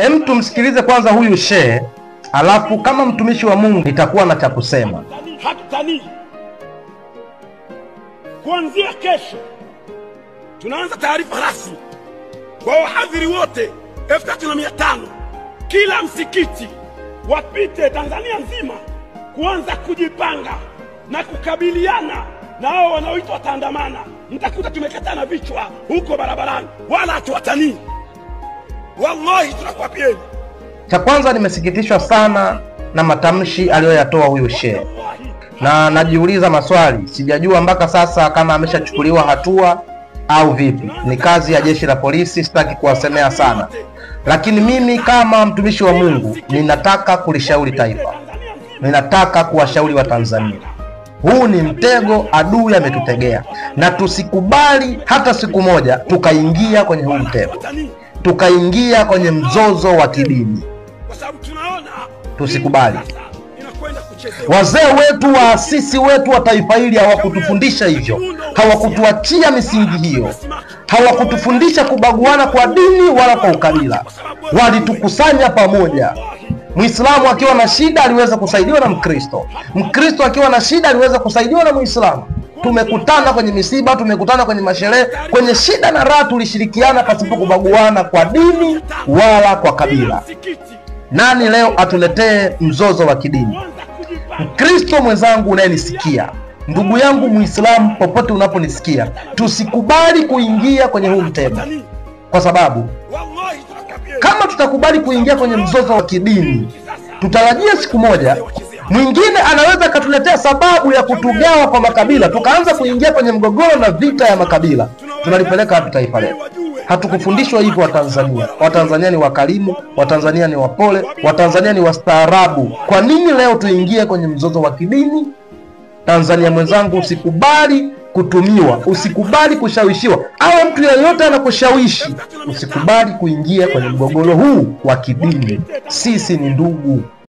Tumsikilize kwanza huyu shehe, alafu kama mtumishi wa Mungu nitakuwa na cha kusema. Hatutanii. Kuanzia kesho tunaanza taarifa rasmi kwa wahadhiri wote 3500 kila msikiti wapite Tanzania nzima kuanza kujipanga na kukabiliana na hao wanaoitwa wataandamana. Mtakuta tumekatana vichwa huko barabarani, wala hatuwatanii. Wallahi tunakwambieni. Cha kwanza, nimesikitishwa sana na matamshi aliyoyatoa huyu shehe, na najiuliza maswali. Sijajua mpaka sasa kama ameshachukuliwa hatua au vipi. Ni kazi ya jeshi la polisi, sitaki kuwasemea sana, lakini mimi kama mtumishi wa Mungu ninataka kulishauri taifa, ninataka kuwashauri wa Tanzania. Huu ni mtego adui ametutegea, na tusikubali hata siku moja tukaingia kwenye huu mtego, tukaingia kwenye mzozo wa kidini. Tusikubali. Wazee wetu, waasisi wetu wa taifa hili hawakutufundisha hivyo, hawakutuachia misingi hiyo, hawakutufundisha kubaguana kwa dini wala kwa ukabila. Walitukusanya pamoja. Muislamu akiwa na shida aliweza kusaidiwa na Mkristo, Mkristo akiwa na shida aliweza kusaidiwa na Muislamu. Tumekutana kwenye misiba, tumekutana kwenye masherehe, kwenye shida na raha tulishirikiana pasipo kubaguana kwa dini wala kwa kabila. Nani leo atuletee mzozo wa kidini? Mkristo mwenzangu unayenisikia, ndugu yangu Muislamu popote unaponisikia, tusikubali kuingia kwenye huu mtego, kwa sababu kama tutakubali kuingia kwenye mzozo wa kidini, tutarajia siku moja mwingine anaweza katuletea sababu ya kutugawa kwa makabila, tukaanza kuingia kwenye mgogoro na vita ya makabila. Tunalipeleka hapo taifa letu. Hatukufundishwa hivyo Watanzania. Watanzania ni wakarimu, Watanzania ni wapole, Watanzania ni wastaarabu. Kwa nini leo tuingie kwenye mzozo wa kidini? Tanzania mwenzangu, usikubali kutumiwa, usikubali kushawishiwa, au mtu yeyote anakushawishi. Usikubali kuingia kwenye mgogoro huu wa kidini. Sisi ni ndugu.